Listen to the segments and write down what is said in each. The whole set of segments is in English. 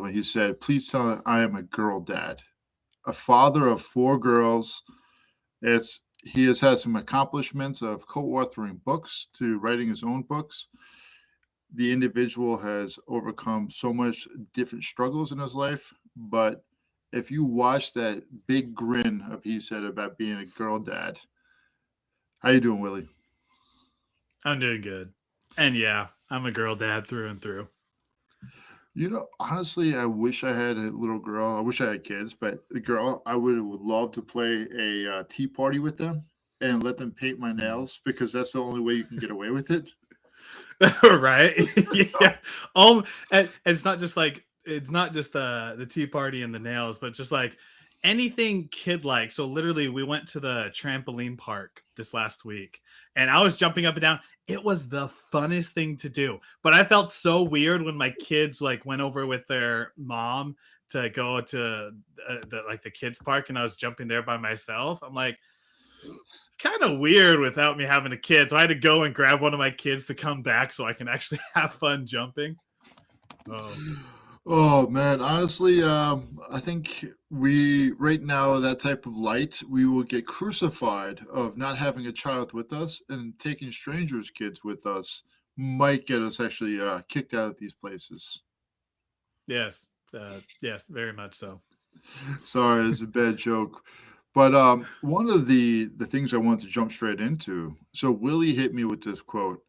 when he said, "Please tell her I am a girl dad." A father of four girls. He has had some accomplishments of co-authoring books to writing his own books. The individual has overcome so much different struggles in his life, but if you watch that big grin of he said about being a girl dad, how you doing, Willie? I'm doing good. And yeah, I'm a girl dad through and through. Honestly, I wish I had a little girl. I wish I had kids, but the girl, would love to play a tea party with them and let them paint my Mm. nails because that's the only way you can get away with it. Right? Yeah. And it's not just the tea party and the nails, but just like anything kid like. So literally we went to the trampoline park this last week and I was jumping up and down. It was the funnest thing to do. But I felt so weird when my kids like went over with their mom to go to the kids park and I was jumping there by myself. I'm like, kind of weird without me having a kid. So I had to go and grab one of my kids to come back so I can actually have fun jumping. Oh, Oh man, honestly, I think we right now that type of light, we will get crucified of not having a child with us and taking strangers' kids with us might get us actually kicked out of these places. yes. Yes, very much so. Sorry, it's a bad joke. But one of the things I want to jump straight into. So Willie hit me with this quote: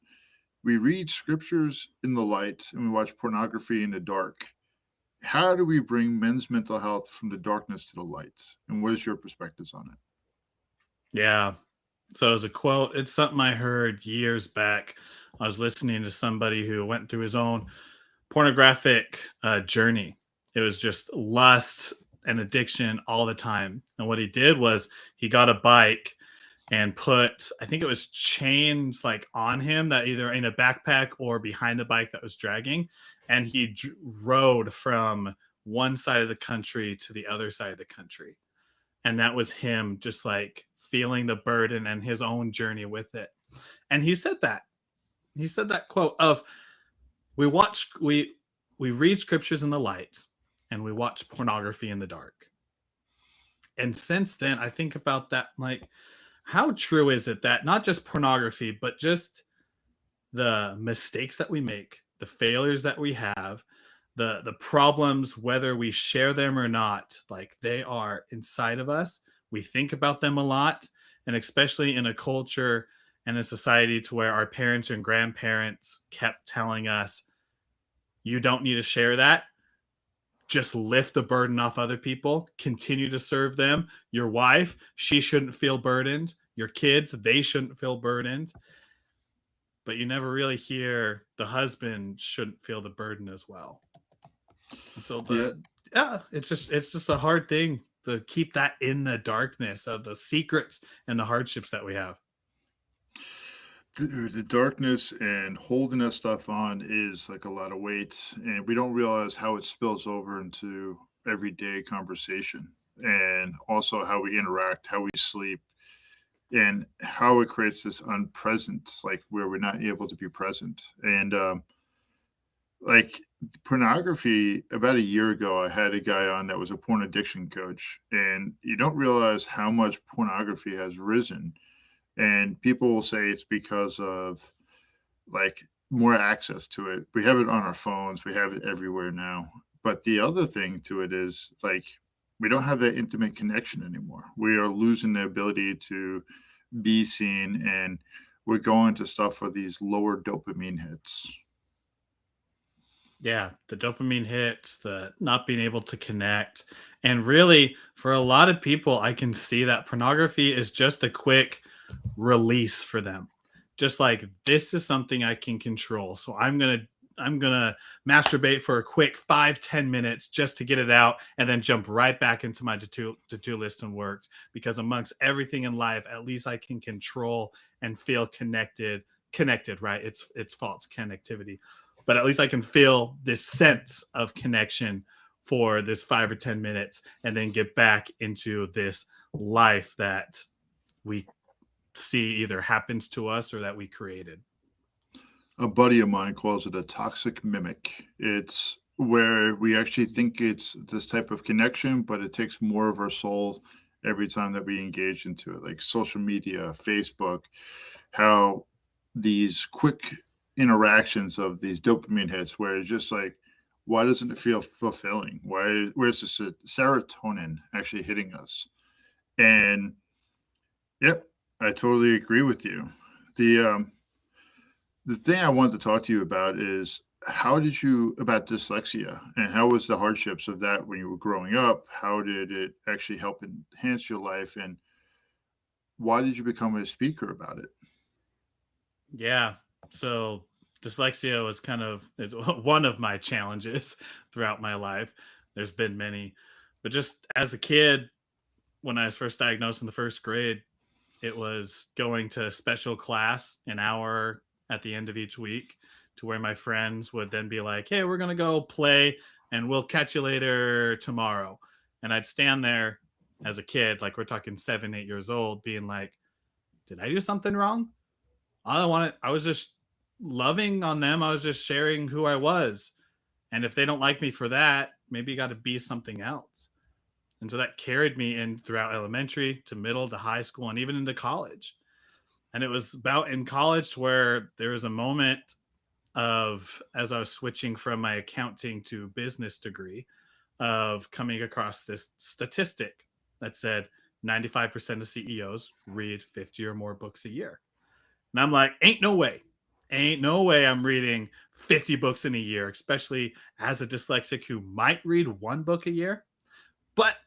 "We read scriptures in the light, and we watch pornography in the dark. How do we bring men's mental health from the darkness to the light? And what is your perspectives on it?" Yeah. So as a quote, it's something I heard years back. I was listening to somebody who went through his own pornographic journey. It was just lust and addiction all the time. And what he did was he got a bike and put, I think it was chains like on him that either in a backpack or behind the bike that was dragging. And he rode from one side of the country to the other side of the country. And that was him just like feeling the burden and his own journey with it. And he said that quote of we watch we read scriptures in the light and we watch pornography in the dark. And since then I think about that, like, how true is it that not just pornography but just the mistakes that we make, the failures that we have, the problems, whether we share them or not, like they are inside of us. We think about them a lot, and especially in a culture and a society to where our parents and grandparents kept telling us, you don't need to share that. Just lift the burden off other people, continue to serve them. Your wife, she shouldn't feel burdened. Your kids, they shouldn't feel burdened, but you never really hear the husband shouldn't feel the burden as well. And so Yeah, it's just a hard thing to keep that in the darkness of the secrets and the hardships that we have. the darkness and holding that stuff on is like a lot of weight, and we don't realize how it spills over into everyday conversation and also how we interact, how we sleep, and how it creates this unpresent, like where we're not able to be present. And like pornography, about a year ago, I had a guy on that was a porn addiction coach, and you don't realize how much pornography has risen. And people will say it's because of like more access to it. We have it on our phones, we have it everywhere now. But the other thing to it is like we don't have that intimate connection anymore. We are losing the ability to be seen, and we're going to stuff for these lower dopamine hits. Yeah, the dopamine hits, the not being able to connect. And really, for a lot of people, I can see that pornography is just a quick release for them. Just like this is something I can control. So I'm gonna masturbate for a quick 5-10 minutes just to get it out and then jump right back into my to-do list and works because amongst everything in life, at least I can control and feel connected, right? It's false connectivity, but at least I can feel this sense of connection for this 5 or 10 minutes and then get back into this life that we see either happens to us or that we created. A buddy of mine calls it a toxic mimic. It's where we actually think it's this type of connection, but it takes more of our soul every time that we engage into it, like social media, Facebook, how these quick interactions of these dopamine hits, where it's just like, why doesn't it feel fulfilling? Where's the serotonin actually hitting us? And yep, I totally agree with you. The thing I wanted to talk to you about is how did you about dyslexia and how was the hardships of that when you were growing up? How did it actually help enhance your life, and why did you become a speaker about it? Yeah. So dyslexia was kind of one of my challenges throughout my life. There's been many, but just as a kid, when I was first diagnosed in the first grade, it was going to special class an hour at the end of each week to where my friends would then be like, "Hey, we're going to go play and we'll catch you later tomorrow." And I'd stand there as a kid, like we're talking 7, 8 years old, being like, "Did I do something wrong?" I was just loving on them. I was just sharing who I was. And if they don't like me for that, maybe you got to be something else. And so that carried me in throughout elementary to middle to high school and even into college. And it was about in college where there was a moment of, as I was switching from my accounting to business degree, of coming across this statistic that said 95% of CEOs read 50 or more books a year. And I'm like, ain't no way. Ain't no way I'm reading 50 books in a year, especially as a dyslexic who might read one book a year. But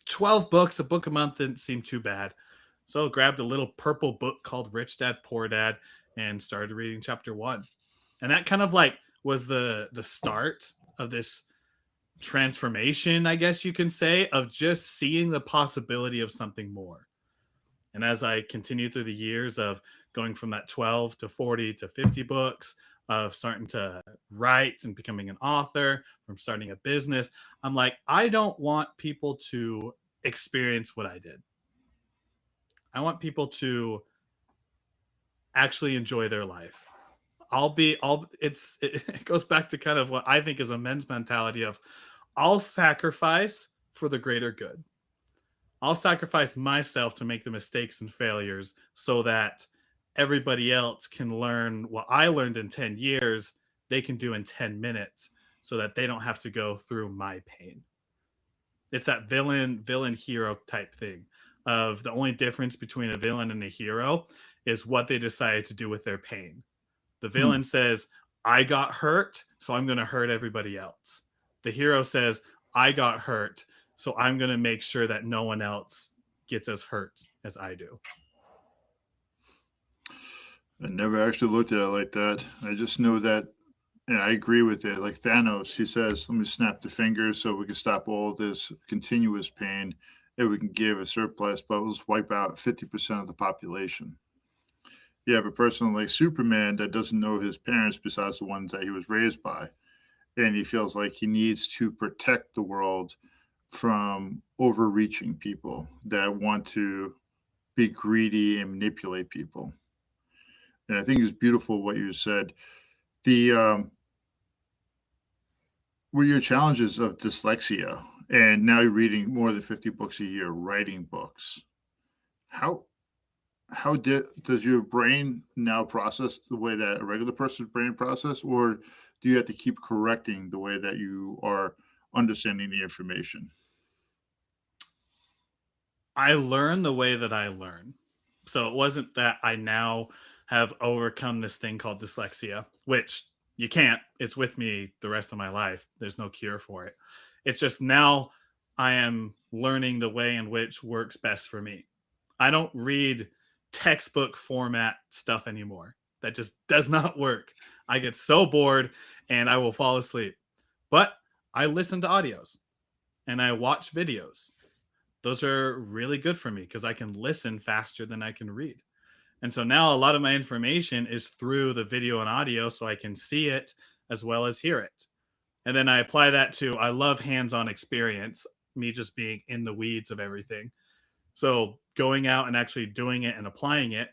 12 books, a book a month didn't seem too bad. So I grabbed a little purple book called Rich Dad Poor Dad and started reading chapter 1. And that kind of like was the start of this transformation, I guess you can say, of just seeing the possibility of something more. And as I continue through the years of going from that 12 to 40 to 50 books, of starting to write and becoming an author, from starting a business, I'm like, I don't want people to experience what I did. I want people to actually enjoy their life. It goes back to kind of what I think is a men's mentality of I'll sacrifice for the greater good. I'll sacrifice myself to make the mistakes and failures so that everybody else can learn what I learned in 10 years, they can do in 10 minutes so that they don't have to go through my pain. It's that villain hero type thing of the only difference between a villain and a hero is what they decide to do with their pain. The Hmm. villain says, I got hurt, so I'm going to hurt everybody else. The hero says, I got hurt, so I'm going to make sure that no one else gets as hurt as I do. I never actually looked at it like that. I just know that, and I agree with it. Like Thanos, he says, "Let me snap the fingers so we can stop all this continuous pain, and we can give a surplus, but let's wipe out 50% of the population." You have a person like Superman that doesn't know his parents besides the ones that he was raised by, and he feels like he needs to protect the world from overreaching people that want to be greedy and manipulate people. And I think it's beautiful what you said. The Were your challenges of dyslexia, and now you're reading more than 50 books a year, writing books. How does your brain now process the way that a regular person's brain process, or do you have to keep correcting the way that you are understanding the information? I learn the way that I learn. So it wasn't that I now have overcome this thing called dyslexia, which you can't. It's with me the rest of my life. There's no cure for it. It's just now I am learning the way in which works best for me. I don't read textbook format stuff anymore. That just does not work. I get so bored and I will fall asleep. But I listen to audios and I watch videos. Those are really good for me because I can listen faster than I can read. And so now a lot of my information is through the video and audio so I can see it as well as hear it. And then I apply that to I love hands-on experience, me just being in the weeds of everything. So going out and actually doing it and applying it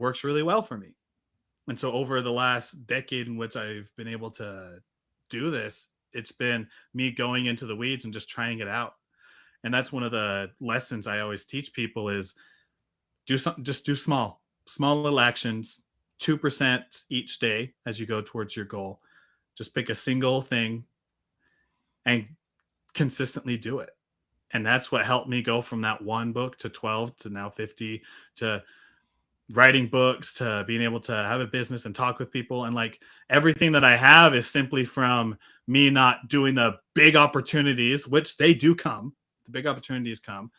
works really well for me. And so over the last decade in which I've been able to do this, It's been me going into the weeds and just trying it out. And that's one of the lessons I always teach people is do something, just do small little actions, 2% each day as you go towards your goal. Just pick a single thing and consistently do it. And that's what helped me go from that one book to 12 to now 50 to writing books to being able to have a business and talk with people. And like everything that I have is simply from me not doing the big opportunities, which they do come. The big opportunities come,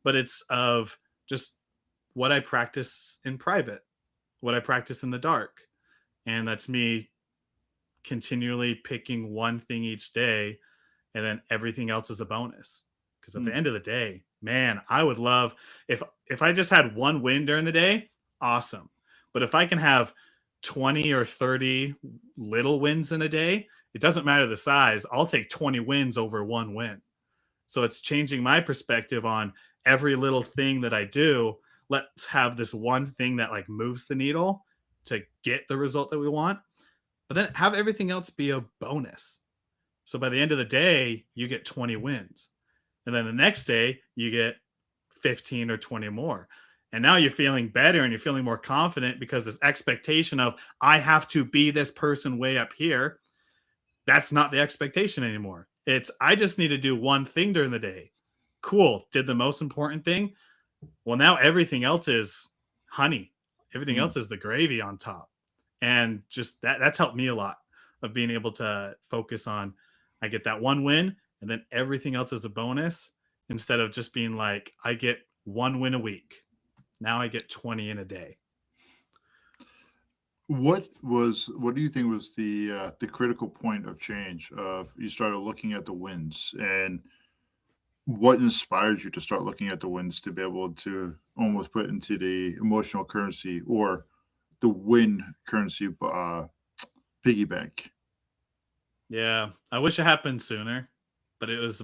but it's of just what I practice in private, what I practice in the dark. And that's me continually picking one thing each day, and then everything else is a bonus. Because at the Mm. end of the day, man, I would love if I just had one win during the day, awesome. But if I can have 20 or 30 little wins in a day, it doesn't matter the size. I'll take 20 wins over one win. So it's changing my perspective on every little thing that I do. Let's have this one thing that like moves the needle to get the result that we want, but then have everything else be a bonus. So by the end of the day, you get 20 wins. And then the next day, you get 15 or 20 more. And now you're feeling better and you're feeling more confident because this expectation of, I have to be this person way up here, that's not the expectation anymore. It's, I just need to do one thing during the day. Cool. Did the most important thing. Well, now everything else is honey. Everything Mm. else is the gravy on top. And just that's helped me a lot of being able to focus on, I get that one win and then everything else is a bonus instead of just being like, I get one win a week. Now I get 20 in a day. What do you think was the critical point of change of you started looking at the wins, and what inspired you to start looking at the wins to be able to almost put into the emotional currency or the win currency piggy bank? Yeah. I wish it happened sooner, but it was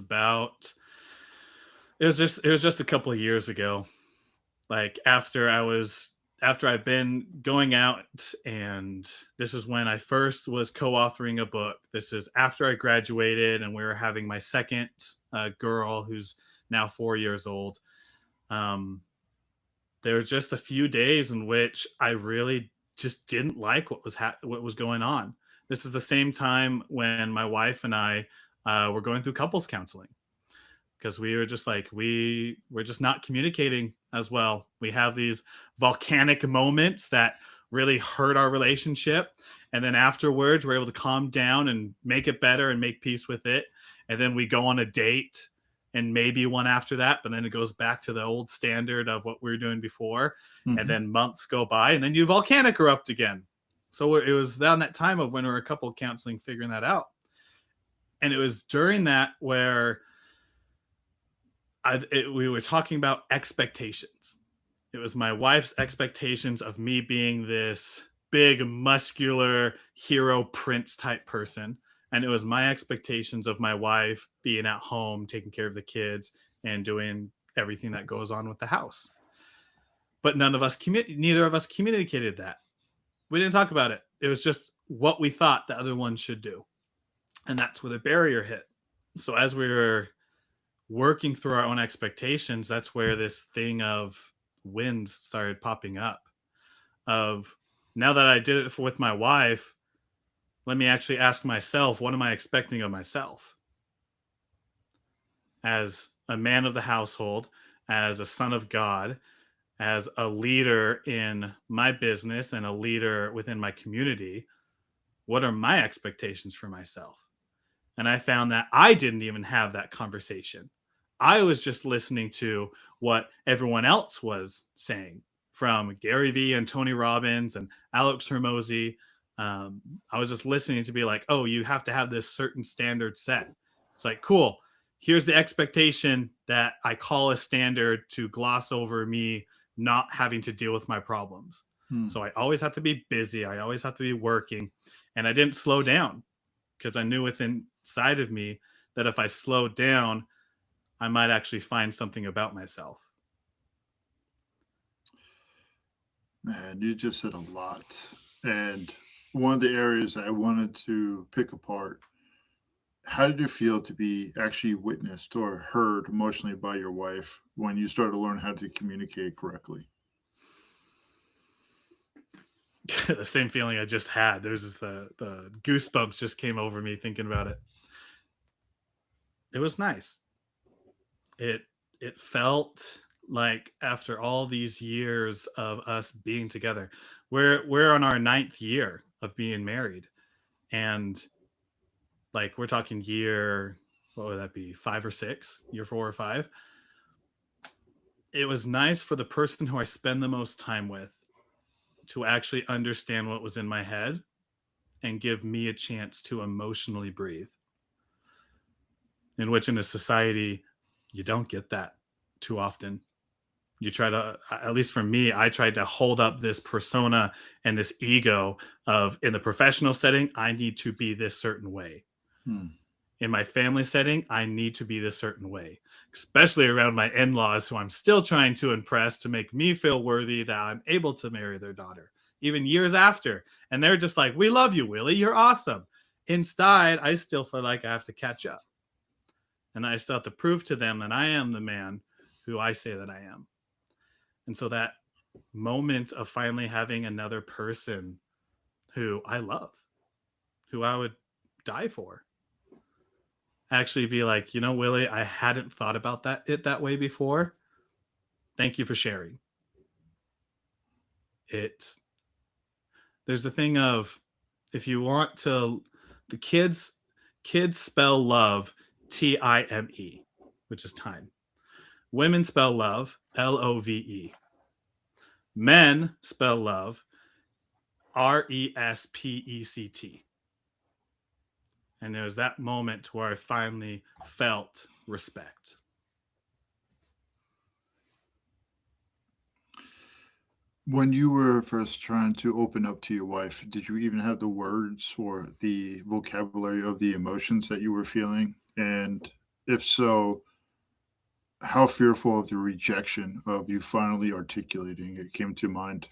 just a couple of years ago. Like after I've been going out, and this is when I first was co-authoring a book. This is after I graduated and we were having my second girl who's now 4 years old. Um, there were just a few days in which I really just didn't like what was going on. This is the same time when my wife and I were going through couples counseling because we were just like we're just not communicating as well. We have these volcanic moments that really hurt our relationship, and then afterwards we're able to calm down and make it better and make peace with it, and then we go on a date and maybe one after that, but then it goes back to the old standard of what we were doing before, and Mhm. then months go by and then you volcanic erupt again. So it was around that time of when we were couple counseling figuring that out, and it was during that where we were talking about expectations. It was my wife's expectations of me being this big, muscular hero prince type person. And it was my expectations of my wife being at home, taking care of the kids, and doing everything that goes on with the house. But neither of us communicated that. We didn't talk about it. It was just what we thought the other one should do. And that's where the barrier hit. So as we were working through our own expectations, that's where this thing of wins started popping up. Of now that I did it with my wife, let me actually ask myself, what am I expecting of myself as a man of the household, as a son of God, as a leader in my business and a leader within my community? What are my expectations for myself? And I found that I didn't even have that conversation. I was just listening to what everyone else was saying from Gary Vee and Tony Robbins and Alex Hermosi. I was just listening to be like, oh, you have to have this certain standard set. It's like, cool. Here's the expectation that I call a standard to gloss over me not having to deal with my problems. Hmm. So I always have to be busy. I always have to be working. And I didn't slow down because I knew within side of me that if I slowed down, I might actually find something about myself. Man, you just said a lot. And one of the areas I wanted to pick apart how did it feel to be actually witnessed or heard emotionally by your wife when you started to learn how to communicate correctly? The same feeling I just had. There's just the goosebumps just came over me thinking about it. It was nice. It it felt like after all these years of us being together, we're on our ninth year of being married, and like we're talking year, what would that be, 5 or 6, year 4 or 5. It was nice for the person who I spend the most time with to actually understand what was in my head and give me a chance to emotionally breathe. In which, in a society, you don't get that too often. You try to, at least for me, I tried to hold up this persona and this ego of, in the professional setting, I need to be this certain way. Hmm. In my family setting, I need to be this certain way, especially around my in laws, who I'm still trying to impress to make me feel worthy that I'm able to marry their daughter, even years after. And they're just like, we love you, Willie. You're awesome. Inside, I still feel like I have to catch up. And I still have to prove to them that I am the man who I say that I am. And so that moment of finally having another person who I love, who I would die for, actually be like, you know, Willie, I hadn't thought about that way before. Thank you for sharing. It There's the thing of, if you want to, the kids spell love Time, which is time. Women spell love Love. Men spell love Respect. And it was that moment where I finally felt respect. When you were first trying to open up to your wife, did you even have the words or the vocabulary of the emotions that you were feeling? And if so, how fearful of the rejection of you finally articulating it came to mind?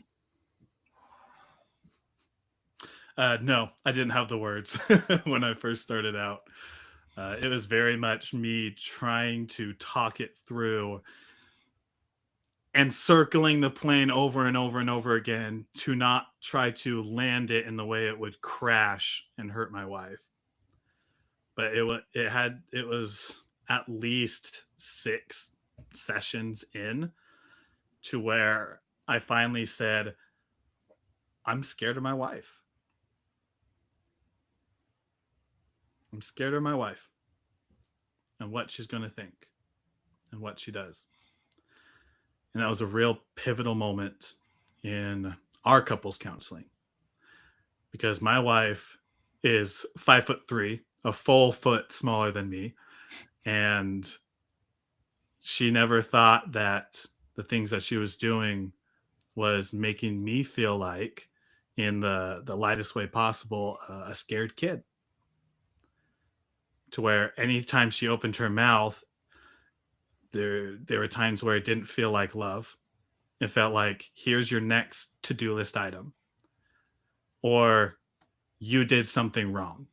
No, I didn't have the words when I first started out. It was very much me trying to talk it through and circling the plane over and over and over again to not try to land it in the way it would crash and hurt my wife. But it was at least 6 sessions in to where I finally said, I'm scared of my wife. I'm scared of my wife and what she's going to think and what she does. And that was a real pivotal moment in our couples counseling, because my wife is 5'3", a full foot smaller than me. And she never thought that the things that she was doing was making me feel like, in the lightest way possible, a scared kid. To where anytime she opened her mouth, there were times where it didn't feel like love. It felt like, here's your next to-do list item, or you did something wrong.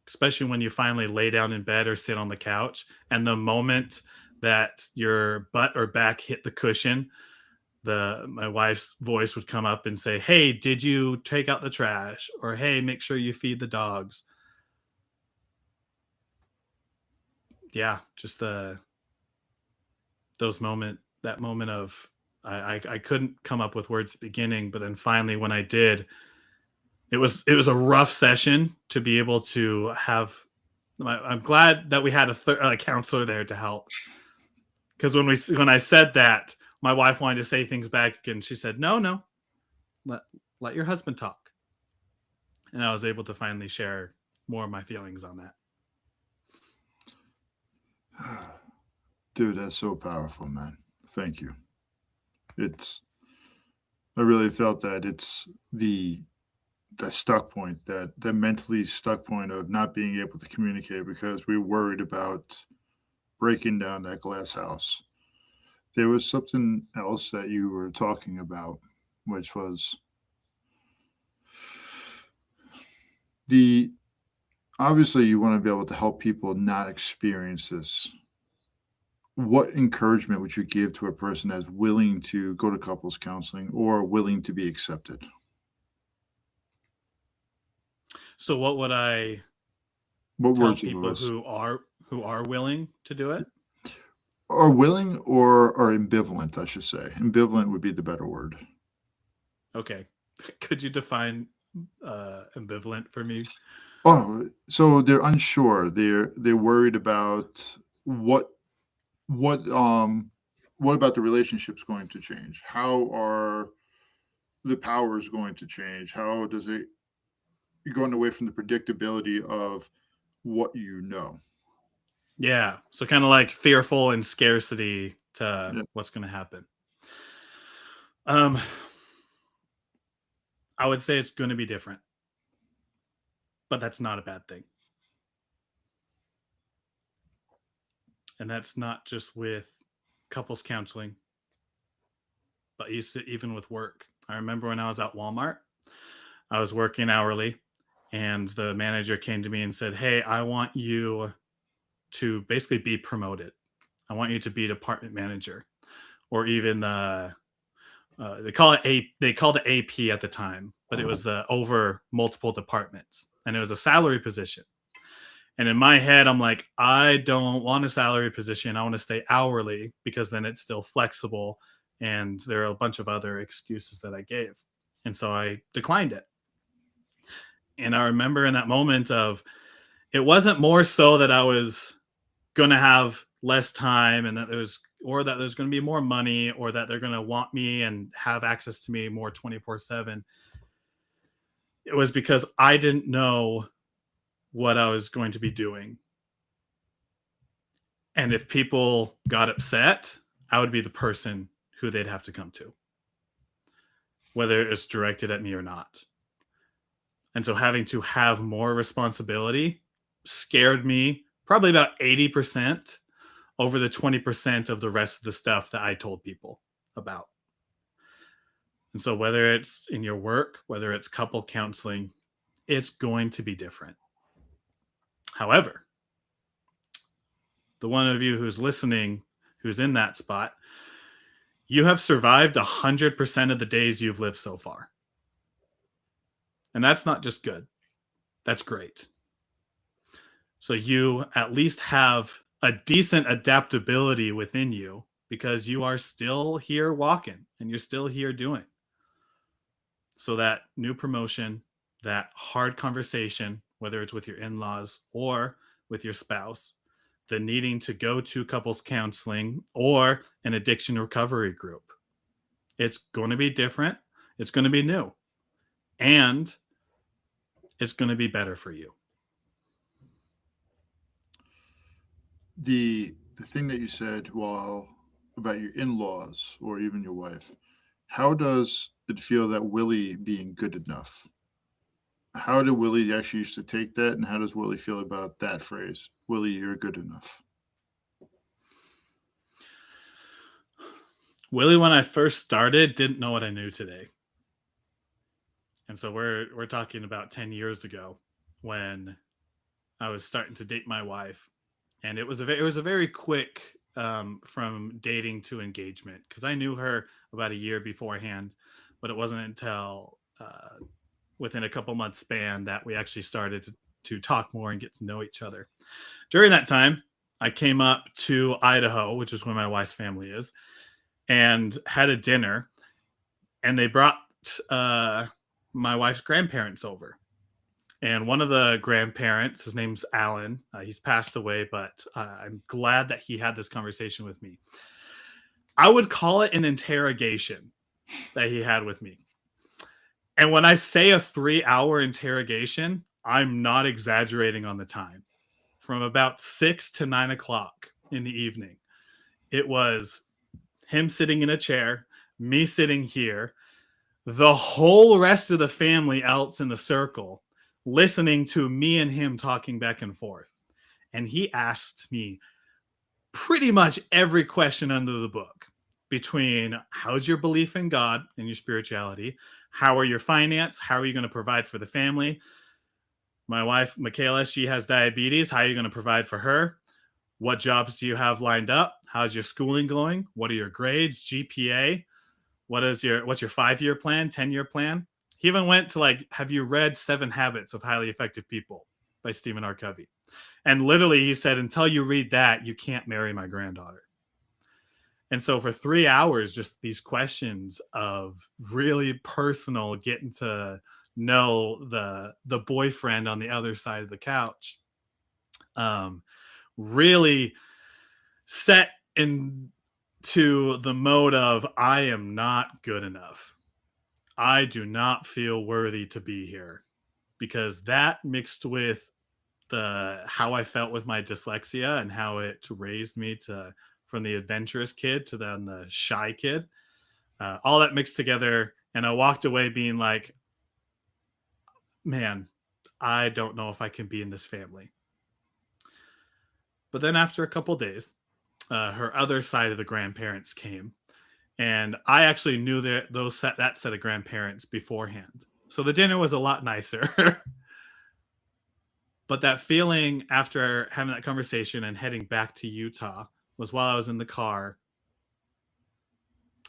Especially when you finally lay down in bed or sit on the couch, and the moment that your butt or back hit the cushion, the my wife's voice would come up and say, "Hey, did you take out the trash?" Or, "Hey, make sure you feed the dogs." Yeah, just that moment of, I couldn't come up with words at the beginning, but then finally when I did, it was a rough session to be able to have. I'm glad that we had a counselor there to help, because when I said that, my wife wanted to say things back, and she said, "No, no, let let your husband talk," and I was able to finally share more of my feelings on that. Dude, that's so powerful, man. Thank you. It's I really felt that it's the stuck point, that the mentally stuck point of not being able to communicate because we worried about breaking down that glass house. There was something else that you were talking about, which was the obviously you want to be able to help people not experience this. What encouragement would you give to a person that's willing to go to couples counseling or willing to be accepted? So what would I What tell words of people advice? who are willing to do it? Or willing or ambivalent, I should say. Ambivalent would be the better word. Okay. Could you define ambivalent for me? Oh, so they're unsure. They're worried about what what about the relationship's going to change? How are the powers going to change? How does it you're going away from the predictability of what you know? Yeah. So kind of like fearful and scarcity to Yeah. what's going to happen. Um, I would say it's going to be different, but that's not a bad thing. And that's not just with couples counseling, but even with work. I remember when I was at Walmart, I was working hourly, and the manager came to me and said, "Hey, I want you to basically be promoted. I want you to be department manager, or even they called it AP at the time, but it was the over multiple departments, and it was a salary position." And in my head, I'm like, I don't want a salary position. I want to stay hourly because then it's still flexible. And there are a bunch of other excuses that I gave. And so I declined it. And I remember in that moment of it wasn't more so that I was going to have less time and that there's going to be more money or that they're going to want me and have access to me more 24/7. It was because I didn't know what I was going to be doing. And if people got upset, I would be the person who they'd have to come to, whether it's directed at me or not. And so having to have more responsibility scared me probably about 80% over the 20% of the rest of the stuff that I told people about. And so whether it's in your work, whether it's couple counseling, it's going to be different. However, the one of you who's listening, who's in that spot, you have survived 100% of the days you've lived so far. And that's not just good, that's great. So you at least have a decent adaptability within you because you are still here walking and you're still here doing. So that new promotion, that hard conversation, whether it's with your in laws or with your spouse, the needing to go to couples counseling or an addiction recovery group, it's going to be different. It's going to be new. And it's going to be better for you. The thing that you said, well, about your in-laws or even your wife, how does it feel that Willie being good enough? How did Willie actually used to take that, and how does Willie feel about that phrase? Willie, you're good enough. Willie, when I first started, didn't know what I knew today. And so we're talking about 10 years ago when I was starting to date my wife. And it was a very quick from dating to engagement because I knew her about a year beforehand, but it wasn't until within a couple months span that we actually started to talk more and get to know each other. During that time, I came up to Idaho, which is where my wife's family is, and had a dinner, and they brought my wife's grandparents over. And one of the grandparents, his name's Alan. He's passed away, but I'm glad that he had this conversation with me. I would call it an interrogation that he had with me. And when I say a 3-hour interrogation, I'm not exaggerating on the time. From about 6 to 9 o'clock in the evening, it was him sitting in a chair, me sitting here, the whole rest of the family else in the circle listening to me and him talking back and forth. And he asked me pretty much every question under the book, between how's your belief in God and your spirituality? How are your finance? How are you going to provide for the family? My wife, Michaela, she has diabetes. How are you going to provide for her? What jobs do you have lined up? How's your schooling going? What are your grades, GPA? What's your 5-year plan, 10-year plan? He even went to like, have you read 7 Habits of Highly Effective People by Stephen R. Covey? And literally he said, until you read that, you can't marry my granddaughter. And so for 3 hours, just these questions of really personal, getting to know the boyfriend on the other side of the couch, really set into the mode of, I am not good enough. I do not feel worthy to be here, because that mixed with how I felt with my dyslexia and how it raised me to from the adventurous kid to then the shy kid, all that mixed together, and I walked away being like, man, I don't know if I can be in this family. But then after a couple days, her other side of the grandparents came, and I actually knew that set of grandparents beforehand, so the dinner was a lot nicer. But that feeling after having that conversation and heading back to Utah was, while I was in the car,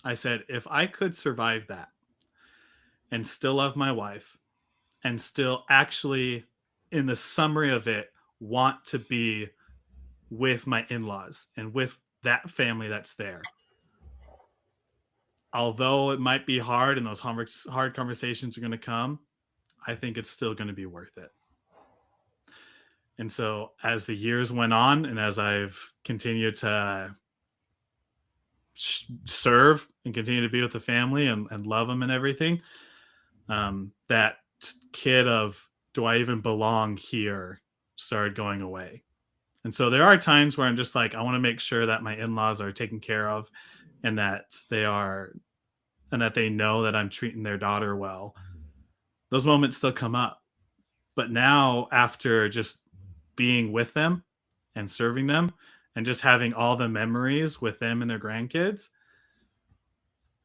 I said, if I could survive that and still love my wife and still actually, in the summary of it, want to be with my in-laws and with that family that's there, although it might be hard and those hard conversations are going to come, I think it's still going to be worth it. And so as the years went on and as I've continued to serve and continue to be with the family and love them and everything, that kid of, do I even belong here, started going away. And so there are times where I'm just like, I want to make sure that my in-laws are taken care of and that they know that I'm treating their daughter well. Those moments still come up. But now, after just being with them and serving them and just having all the memories with them and their grandkids,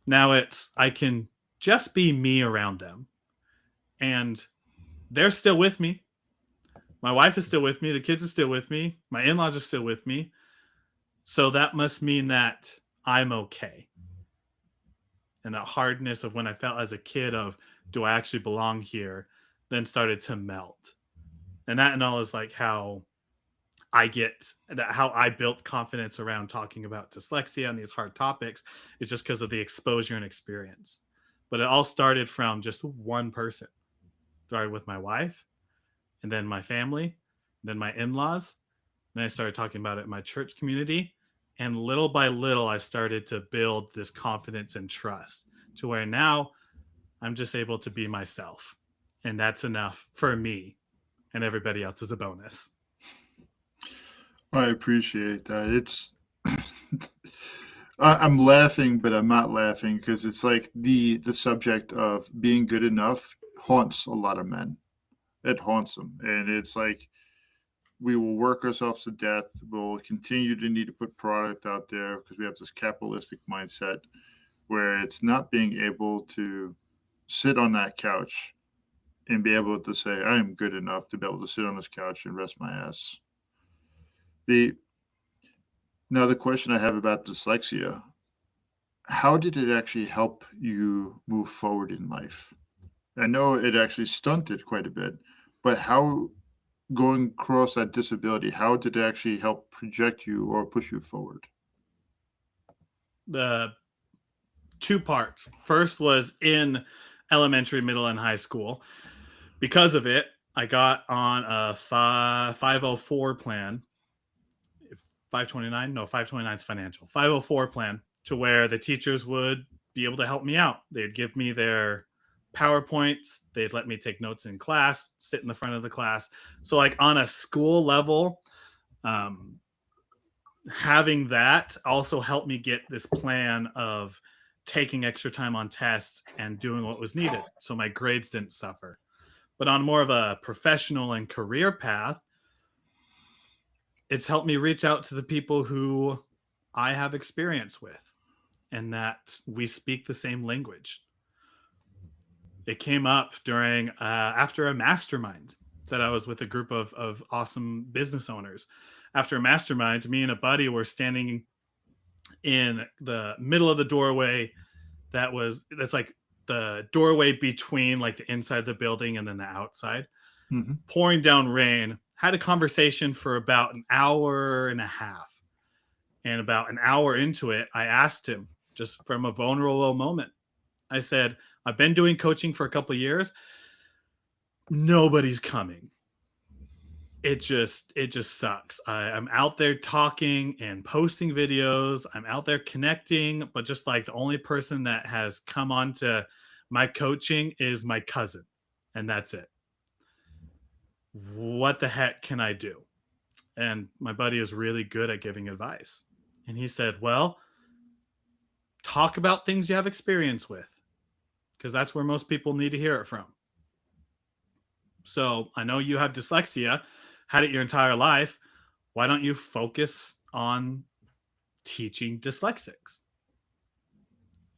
now I can just be me around them. And they're still with me. My wife is still with me. The kids are still with me. My in-laws are still with me. So that must mean that I'm okay. And that hardness of when I felt as a kid of, do I actually belong here, then started to melt. And that and all is like how I built confidence around talking about dyslexia and these hard topics, is just because of the exposure and experience. But it all started from just one person. Started with my wife, and then my family, then my in-laws. Then I started talking about it in my church community. And little by little, I started to build this confidence and trust to where now I'm just able to be myself. And that's enough for me, and everybody else is a bonus. I appreciate that. It's I'm laughing, but I'm not laughing because it's like the subject of being good enough haunts a lot of men. It haunts them, and it's like we will work ourselves to death. We'll continue to need to put product out there because we have this capitalistic mindset where it's not being able to sit on that couch and be able to say, I am good enough to be able to sit on this couch and rest my ass. The Now the question I have about dyslexia, how did it actually help you move forward in life? I know it actually stunted quite a bit, but how, going across that disability, how did it actually help project you or push you forward? The 2 parts. First was in elementary, middle, and high school. Because of it, I got on a 504 plan. 529? No, 529 is financial. 504 plan, to where the teachers would be able to help me out. They'd give me their PowerPoints. They'd let me take notes in class, sit in the front of the class. So, like, on a school level, having that also helped me get this plan of taking extra time on tests and doing what was needed so my grades didn't suffer. But on more of a professional and career path, it's helped me reach out to the people who I have experience with and that we speak the same language. It came up during after a mastermind. that I was with a group of awesome business owners. After a mastermind, me and a buddy were standing in the middle of the doorway that's like the doorway between like the inside of the building and then the outside, pouring down rain. Had a conversation for about an hour and a half. And about an hour into it, I asked him, just from a vulnerable moment, I said, I've been doing coaching for a couple of years. Nobody's coming. It just sucks. I'm out there talking and posting videos. I'm out there connecting, but just like the only person that has come on to my coaching is my cousin, and that's it. What the heck can I do? And my buddy is really good at giving advice. And he said, well, talk about things you have experience with, because that's where most people need to hear it from. So I know you have dyslexia, had it your entire life. Why don't you focus on teaching dyslexics?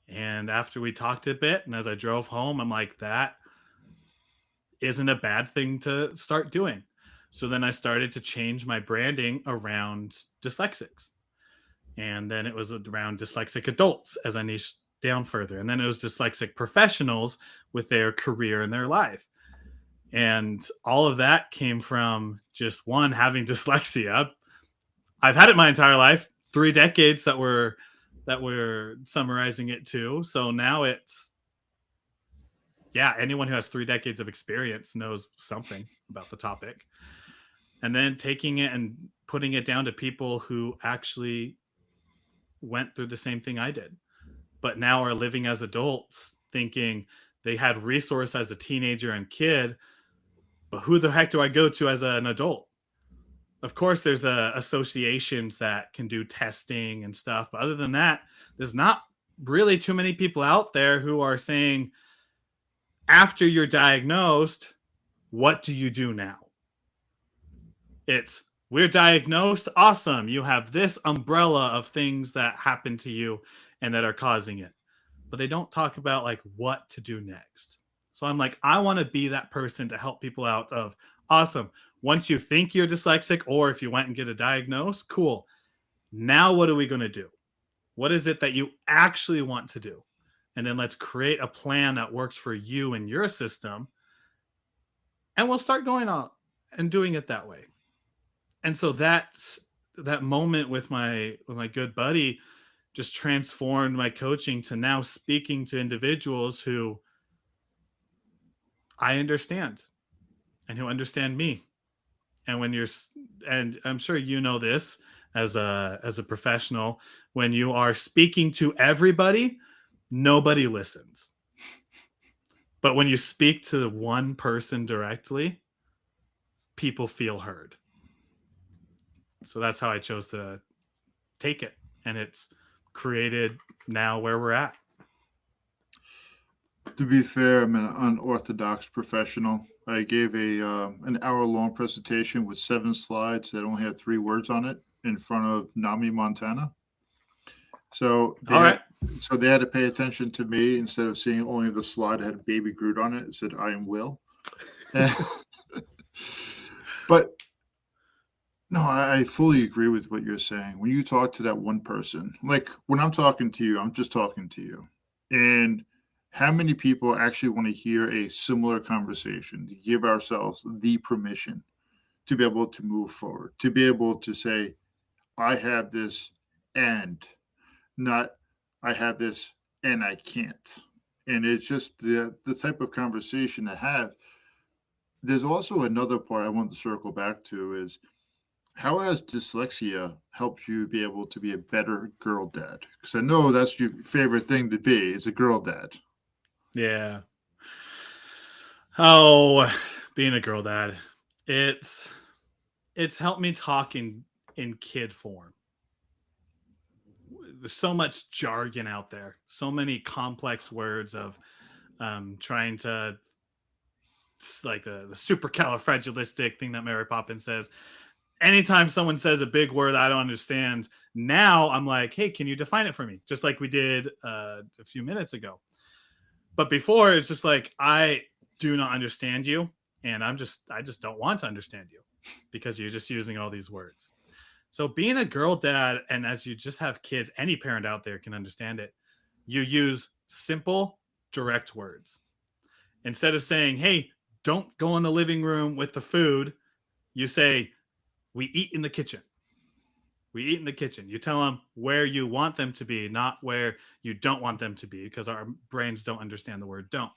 And after we talked a bit, and as I drove home, I'm like, that isn't a bad thing to start doing. So then I started to change my branding around dyslexics. And then it was around dyslexic adults as I niched down further. And then it was dyslexic professionals with their career and their life. And all of that came from just one, having dyslexia. I've had it my entire life, 3 decades that we're summarizing it to. So now it's, yeah, anyone who has 3 decades of experience knows something about the topic. And then taking it and putting it down to people who actually went through the same thing I did, but now are living as adults, thinking they had resource as a teenager and kid, but who the heck do I go to as an adult? Of course, there's the associations that can do testing and stuff, but other than that, there's not really too many people out there who are saying, after you're diagnosed, what do you do now? It's, we're diagnosed, awesome. You have this umbrella of things that happen to you and that are causing it. But they don't talk about like what to do next. So I'm like, I want to be that person to help people out of, awesome. Once you think you're dyslexic, or if you went and get a diagnosis, cool. Now what are we going to do? What is it that you actually want to do? And then let's create a plan that works for you and your system. And we'll start going on and doing it that way. And so that moment with my good buddy just transformed my coaching to now speaking to individuals who I understand and who understand me. And and I'm sure you know this as a professional, when you are speaking to everybody, nobody listens. But when you speak to one person directly, people feel heard. So that's how I chose to take it. And it's created now where we're at. To be fair, I'm an unorthodox professional. I gave an hour-long presentation with 7 slides that only had 3 words on it in front of Nami, Montana. So they had to pay attention to me instead of seeing only the slide that had Baby Groot on it. It said, I am Will. But no, I fully agree with what you're saying. When you talk to that one person, like when I'm talking to you, I'm just talking to you. And how many people actually want to hear a similar conversation, to give ourselves the permission to be able to move forward, to be able to say, I have this and not I have this and I can't. And it's just the type of conversation to have. There's also another part I want to circle back to is, how has dyslexia helped you be able to be a better girl dad? Because I know that's your favorite thing to be, is a girl dad. Yeah. Oh, being a girl dad. It's helped me talk in kid form. There's so much jargon out there, so many complex words of trying to, like the supercalifragilistic thing that Mary Poppins says. Anytime someone says a big word I don't understand, now I'm like, hey, can you define it for me? Just like we did a few minutes ago. But before, it's just like, I do not understand you. and I just don't want to understand you because you're just using all these words. So being a girl dad, and as you just have kids, any parent out there can understand it. You use simple, direct words. Instead of saying, "Hey, don't go in the living room with the food," you say, "We eat in the kitchen." We eat in the kitchen. You tell them where you want them to be, not where you don't want them to be, because our brains don't understand the word don't.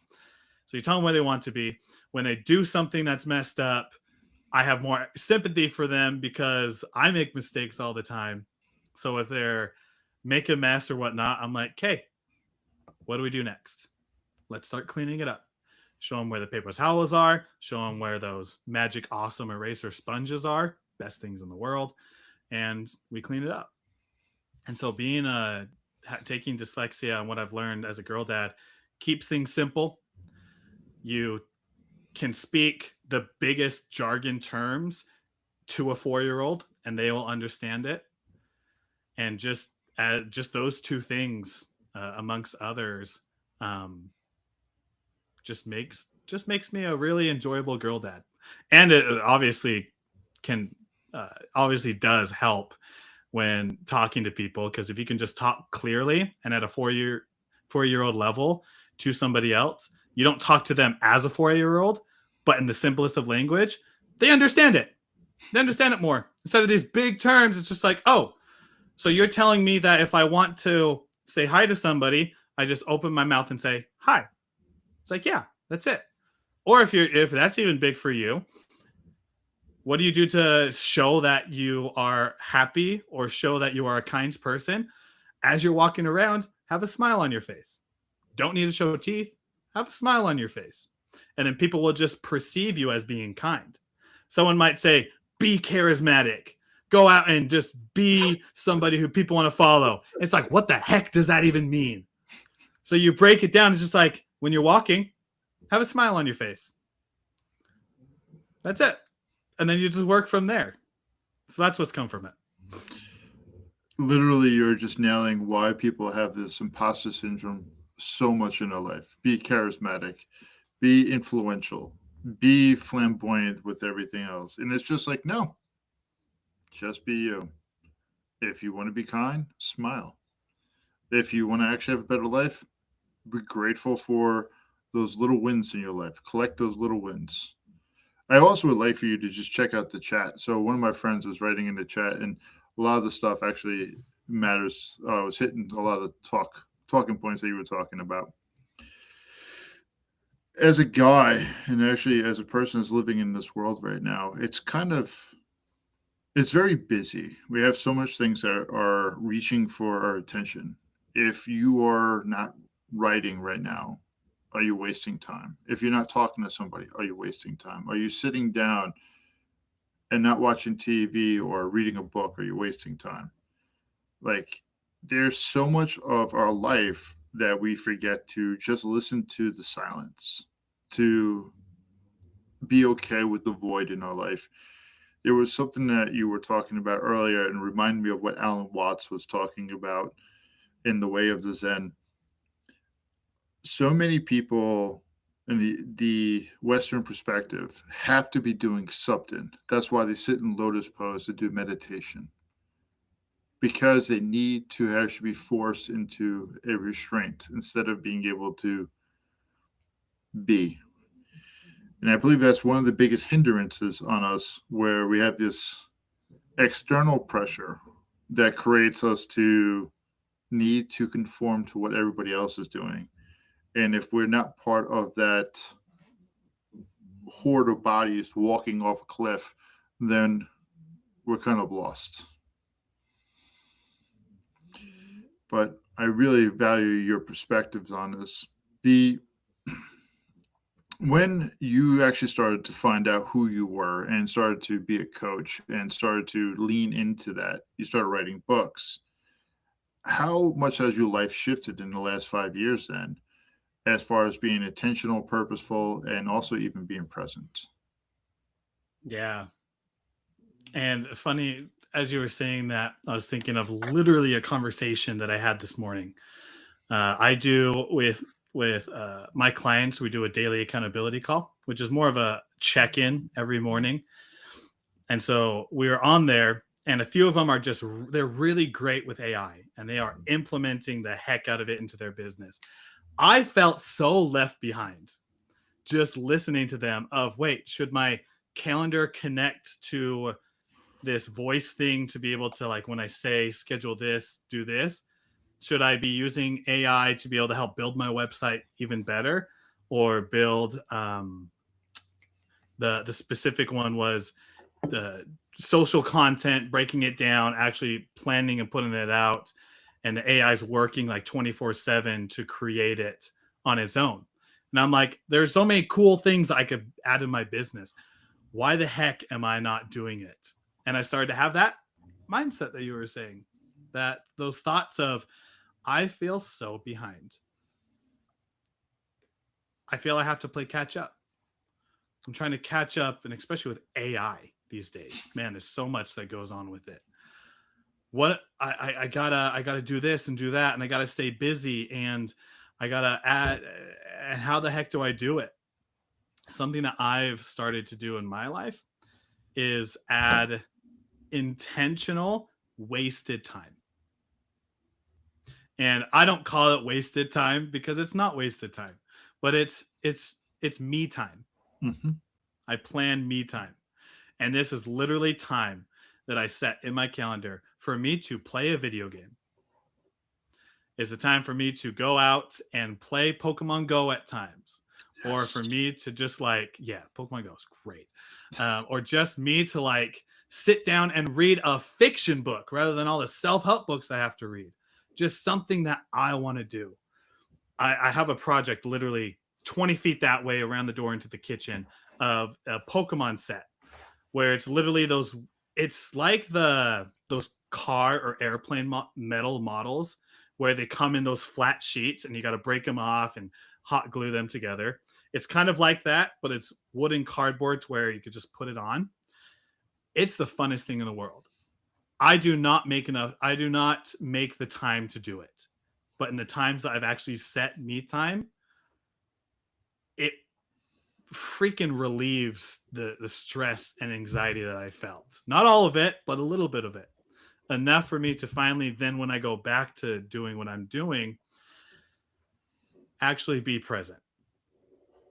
So you tell them where they want to be. When they do something that's messed up, I have more sympathy for them because I make mistakes all the time. So if they're make a mess or whatnot, I'm like, okay, what do we do next? Let's start cleaning it up. Show them where the paper towels are. Show them where those magic awesome eraser sponges are. Best things in the world. And we clean it up. And so being taking dyslexia and what I've learned as a girl dad keeps things simple. You can speak the biggest jargon terms to a 4-year-old and they will understand it. And just those two things, amongst others, just makes me a really enjoyable girl dad. And it obviously does help when talking to people, because if you can just talk clearly and at a 4-year-old level to somebody else, you don't talk to them as a 4-year-old, but in the simplest of language, they understand it. They understand it more. Instead of these big terms, it's just like, oh, so you're telling me that if I want to say hi to somebody, I just open my mouth and say hi. It's like, yeah, that's it. Or if that's even big for you, what do you do to show that you are happy or show that you are a kind person? As you're walking around, have a smile on your face. Don't need to show teeth. Have a smile on your face. And then people will just perceive you as being kind. Someone might say, be charismatic. Go out and just be somebody who people want to follow. It's like, what the heck does that even mean? So you break it down. It's just like, when you're walking, have a smile on your face. That's it. And then you just work from there. So that's what's come from it. Literally, you're just nailing why people have this imposter syndrome so much in their life. Be charismatic, be influential, be flamboyant with everything else. And it's just like, no, just be you. If you want to be kind, smile. If you want to actually have a better life, be grateful for those little wins in your life. Collect those little wins. I also would like for you to just check out the chat. So one of my friends was writing in the chat, and a lot of the stuff actually matters. I was hitting a lot of the talking points that you were talking about. As a guy, and actually as a person that's living in this world right now, it's very busy. We have so much things that are reaching for our attention. If you are not writing right now, are you wasting time? If you're not talking to somebody, are you wasting time? Are you sitting down and not watching TV or reading a book? Are you wasting time? Like, there's so much of our life that we forget to just listen to the silence, to be okay with the void in our life. There was something that you were talking about earlier and reminded me of what Alan Watts was talking about in The Way of the Zen. So many people in the Western perspective have to be doing something. That's why they sit in lotus pose to do meditation, because they need to actually be forced into a restraint instead of being able to be. And I believe that's one of the biggest hindrances on us, where we have this external pressure that creates us to need to conform to what everybody else is doing. And if we're not part of that horde of bodies walking off a cliff, then we're kind of lost. But I really value your perspectives on this. The When you actually started to find out who you were and started to be a coach and started to lean into that, you started writing books. How much has your life shifted in the last 5 years then, as far as being intentional, purposeful, and also even being present? Yeah. And funny, as you were saying that, I was thinking of literally a conversation that I had this morning. I do with with my clients. We do a daily accountability call, which is more of a check-in every morning. And so we were on there, and a few of them are just, they're really great with AI and they are implementing the heck out of it into their business. I felt so left behind just listening to them of, wait, should my calendar connect to this voice thing to be able to, like, when I say schedule this, do this? Should I be using AI to be able to help build my website even better, or build the specific one was the social content, breaking it down, actually planning and putting it out, and the AI is working like 24/7 to create it on its own. And I'm like, there's so many cool things I could add in my business. Why the heck am I not doing it? And I started to have that mindset that you were saying, that those thoughts of, I feel so behind. I feel I have to play catch up. I'm trying to catch up, and especially with AI these days, man, there's so much that goes on with it. What I gotta do this and do that, and I gotta stay busy, and I gotta add. And how the heck do I do it? Something that I've started to do in my life is add intentional wasted time. And I don't call it wasted time because it's not wasted time, but it's me time. Mm-hmm. I plan me time. And this is literally time that I set in my calendar for me to play a video game. It's the time for me to go out and play Pokemon Go at times. Yes. Or for me to just like, yeah, Pokemon Go is great. Or just me to like sit down and read a fiction book rather than all the self-help books I have to read. Just something that I want to do. I have a project literally 20 feet that way around the door into the kitchen of a Pokemon set where it's literally those, it's like those car or airplane metal models where they come in those flat sheets and you got to break them off and hot glue them together. It's kind of like that, but it's wooden cardboard where you could just put it on. It's the funnest thing in the world. I do not make the time to do it. But in the times that I've actually set me time, it freaking relieves the stress and anxiety that I felt. Not all of it, but a little bit of it. Enough for me to finally, then when I go back to doing what I'm doing, actually be present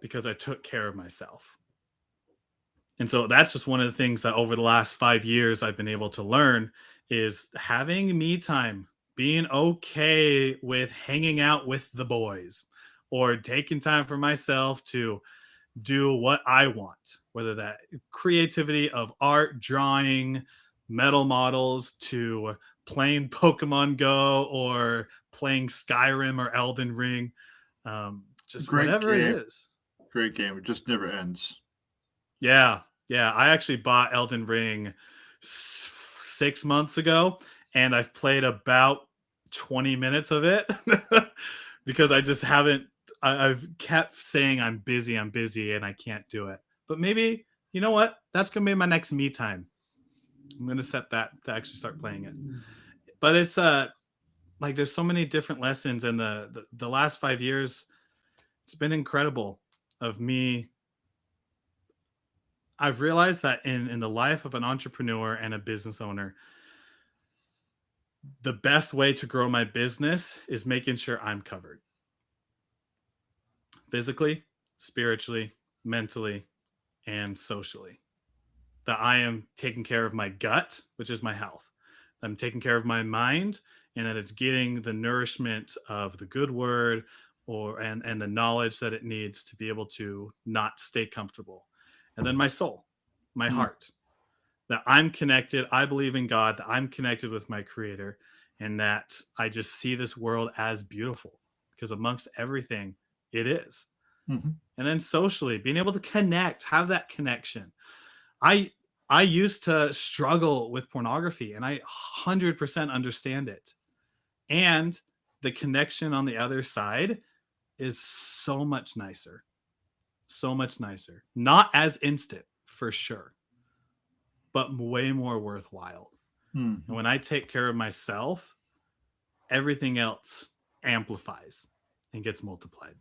because I took care of myself. And so that's just one of the things that over the last 5 years I've been able to learn is having me time, being okay with hanging out with the boys or taking time for myself to do what I want, whether that creativity of art, drawing, metal models, to playing Pokemon Go or playing Skyrim or Elden Ring. Just great whatever game. It is. Great game. It just never ends. Yeah. Yeah. I actually bought Elden Ring 6 months ago and I've played about 20 minutes of it because I just haven't, I've kept saying I'm busy and I can't do it. But maybe, you know what? That's going to be my next me time. I'm going to set that to actually start playing it. But it's like there's so many different lessons in the last 5 years. It's been incredible of me. I've realized that in the life of an entrepreneur and a business owner, the best way to grow my business is making sure I'm covered. Physically, spiritually, mentally, and socially. That I am taking care of my gut, which is my health. I'm taking care of my mind, and that it's getting the nourishment of the good word and the knowledge that it needs to be able to not stay comfortable. And then my soul, my heart, that I'm connected. I believe in God, that I'm connected with my creator, and that I just see this world as beautiful because amongst everything, it is. Mm-hmm. And then socially, being able to connect, have that connection. I used to struggle with pornography and I 100% understand it. And the connection on the other side is so much nicer. So much nicer. Not as instant, for sure, but way more worthwhile. Mm-hmm. And when I take care of myself, everything else amplifies and gets multiplied.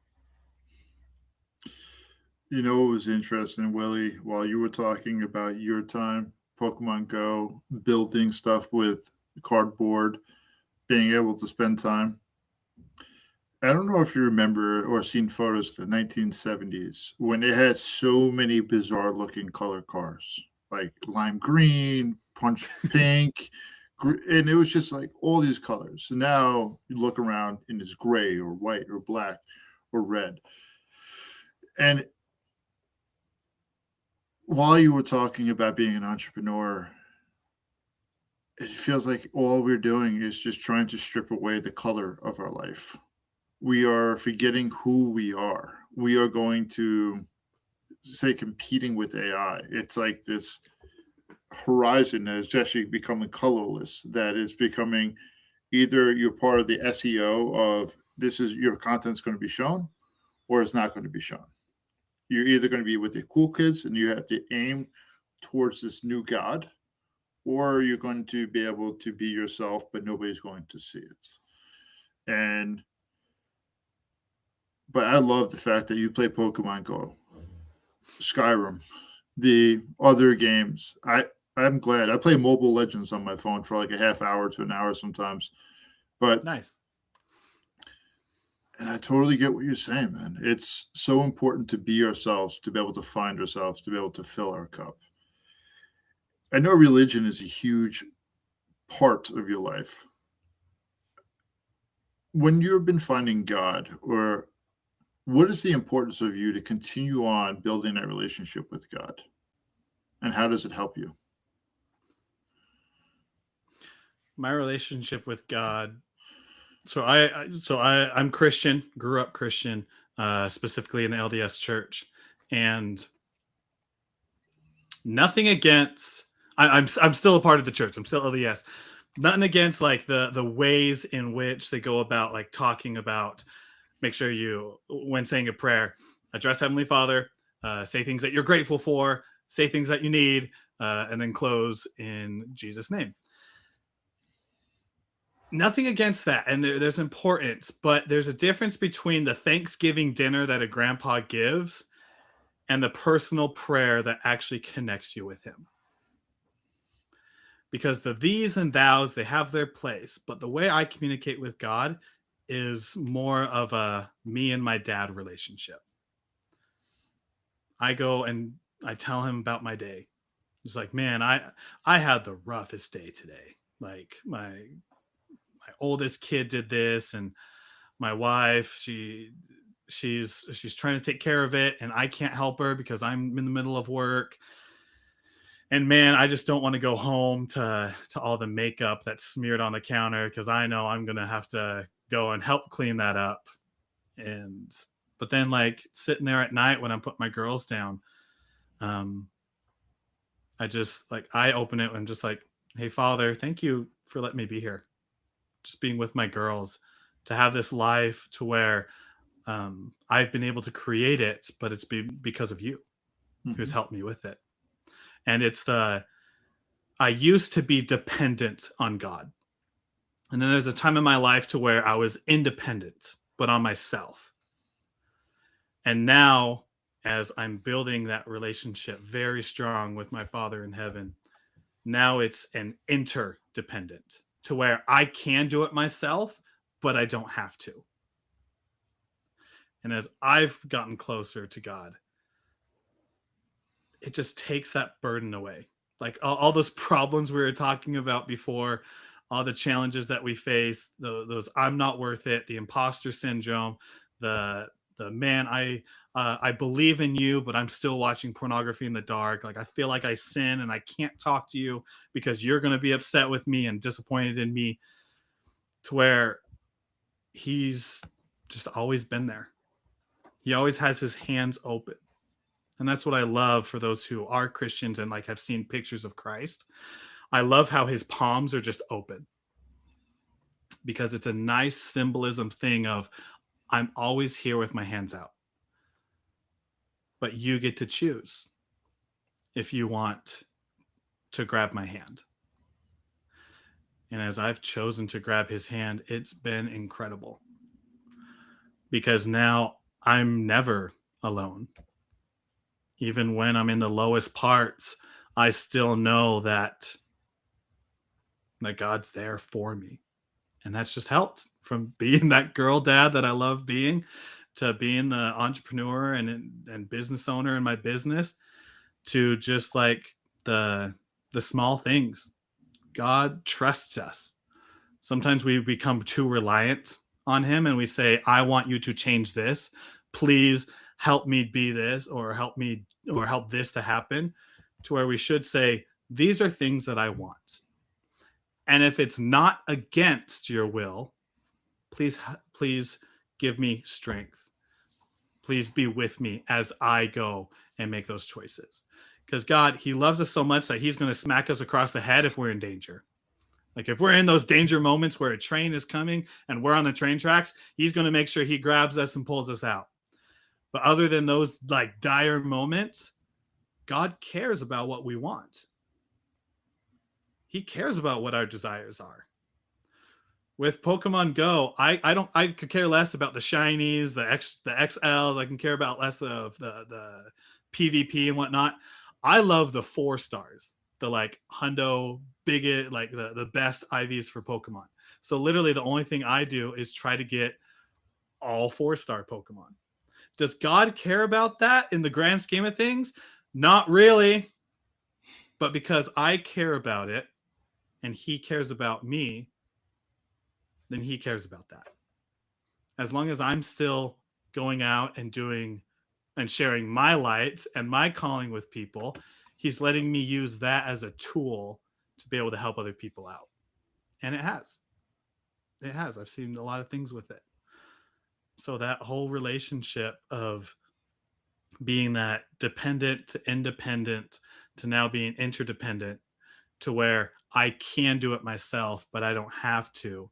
You know what was interesting, Willie, while you were talking about your time, Pokemon Go, building stuff with cardboard, being able to spend time. I don't know if you remember or seen photos of the 1970s when they had so many bizarre looking color cars, like lime green, punch pink, and it was just like all these colors. And now you look around and it's gray or white or black or red. And while you were talking about being an entrepreneur, it feels like all we're doing is just trying to strip away the color of our life. We are forgetting who we are. We are going to say competing with AI. It's like this horizon that is actually becoming colorless, that is becoming either you're part of the SEO of this is your content's going to be shown or it's not going to be shown. You're either going to be with the cool kids and you have to aim towards this new god, or you're going to be able to be yourself, but nobody's going to see it. And but I love the fact that you play Pokemon Go, Skyrim, the other games. I'm glad I play Mobile Legends on my phone for like a half hour to an hour sometimes. But Nice. and I totally get what you're saying, man. It's so important to be ourselves, to be able to find ourselves, to be able to fill our cup. I know religion is a huge part of your life. When you've been finding God, or what is the importance of you to continue on building that relationship with God? And how does it help you? My relationship with God. I'm Christian, grew up Christian, specifically in the LDS church, and nothing against. I'm still a part of the church. I'm still LDS. Nothing against like the ways in which they go about like talking about. Make sure you, when saying a prayer, address Heavenly Father, say things that you're grateful for, say things that you need, and then close in Jesus' name. Nothing against that, and there's importance, but there's a difference between the Thanksgiving dinner that a grandpa gives and the personal prayer that actually connects you with him. Because the these and thous, they have their place, but the way I communicate with God is more of a me and my dad relationship. I go and I tell him about my day. It's like, man, I had the roughest day today. Like my oldest kid did this, and my wife, she's trying to take care of it, and I can't help her because I'm in the middle of work. And man, I just don't want to go home to all the makeup that's smeared on the counter because I know I'm gonna have to go and help clean that up. And but then like sitting there at night when I'm putting my girls down, um, I just like I open it and I'm just like, hey Father, thank you for letting me be here. Just being with my girls to have this life to where I've been able to create it, but it's because of you who's Mhm. helped me with it. And it's the I used to be dependent on God. And then there's a time in my life to where I was independent, but on myself. And now, as I'm building that relationship very strong with my Father in heaven, now it's an interdependent to where I can do it myself, but I don't have to. And as I've gotten closer to God, it just takes that burden away. Like all those problems we were talking about before, all the challenges that we face, those I'm not worth it, the imposter syndrome, the the man I believe in you, but I'm still watching pornography in the dark. Like I feel like I sin and I can't talk to you because you're going to be upset with me and disappointed in me. To where he's just always been there. He always has his hands open. And that's what I love for those who are Christians and like have seen pictures of Christ. I love how his palms are just open because it's a nice symbolism thing of I'm always here with my hands out. But you get to choose if you want to grab my hand. And as I've chosen to grab his hand, it's been incredible because now I'm never alone. Even when I'm in the lowest parts, I still know that God's there for me. And that's just helped from being that girl dad that I love being to being the entrepreneur and business owner in my business to just like the small things. God trusts us. Sometimes we become too reliant on him and we say, I want you to change this. Please help me be this, or help this to happen, to where we should say, these are things that I want. And if it's not against your will, please give me strength. Please be with me as I go and make those choices. Because God, he loves us so much that he's going to smack us across the head if we're in danger. Like if we're in those danger moments where a train is coming and we're on the train tracks, he's going to make sure he grabs us and pulls us out. But other than those like dire moments, God cares about what we want. He cares about what our desires are. With Pokemon Go, I could care less about the shinies, the XLs. I can care about less of the PvP and whatnot. I love the 4 stars, the like hundo bigot, like the best IVs for Pokemon. So literally the only thing I do is try to get all 4-star Pokemon. Does God care about that in the grand scheme of things? Not really. But because I care about it and he cares about me, then he cares about that. As long as I'm still going out and doing and sharing my light and my calling with people, he's letting me use that as a tool to be able to help other people out. And it has. It has. I've seen a lot of things with it. So that whole relationship of being that dependent to independent to now being interdependent to where I can do it myself, but I don't have to,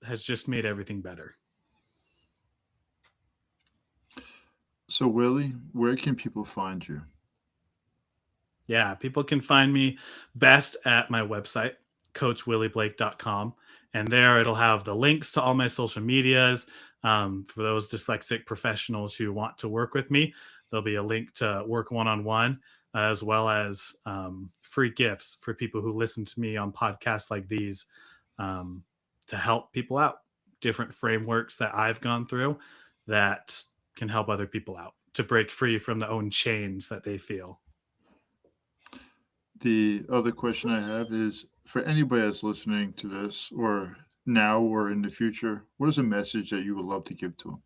has just made everything better. So, Willie, where can people find you? Yeah, people can find me best at my website, coachwillieblake.com. And there it'll have the links to all my social medias. For those dyslexic professionals who want to work with me, there'll be a link to work one-on-one, as well as free gifts for people who listen to me on podcasts like these, to help people out. Different frameworks that I've gone through that can help other people out to break free from their own chains that they feel. The other question I have is for anybody that's listening to this, or now or in the future, what is a message that you would love to give to them?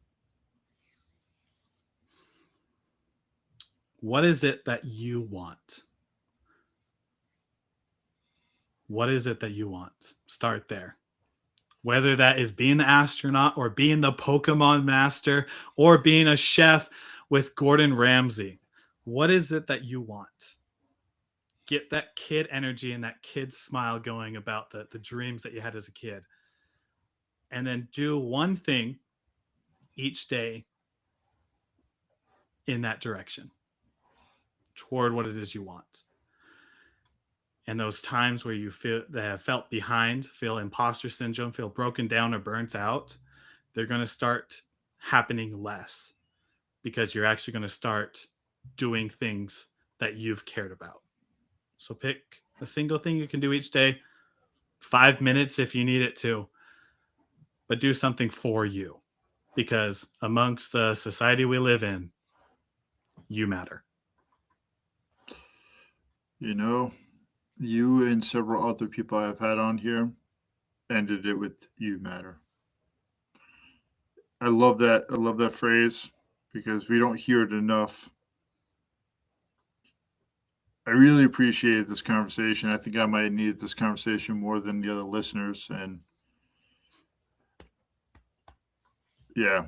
What is it that you want? What is it that you want? Start there. Whether that is being the astronaut or being the Pokemon master or being a chef with Gordon Ramsay. What is it that you want? Get that kid energy and that kid smile going about the dreams that you had as a kid. And then do one thing each day in that direction toward what it is you want. And those times where you feel that have felt behind, feel imposter syndrome, feel broken down or burnt out, they're going to start happening less because you're actually going to start doing things that you've cared about. So pick a single thing you can do each day, 5 minutes if you need it to, but do something for you, because amongst the society we live in, you matter. You know, you and several other people I've had on here ended it with "you matter." I love that. I love that phrase because we don't hear it enough. I really appreciate this conversation. I think I might need this conversation more than the other listeners. And yeah,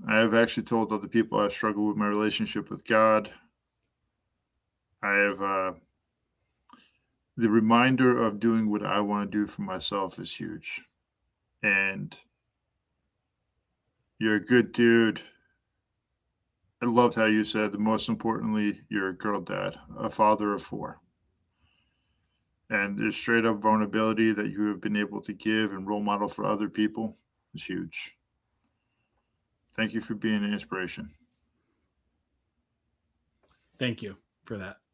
I have actually told other people I struggle with my relationship with God. I have the reminder of doing what I want to do for myself is huge. And you're a good dude. I loved how you said that most importantly, you're a girl dad, a father of 4. And there's straight up vulnerability that you have been able to give and role model for other people is huge. Thank you for being an inspiration. Thank you for that.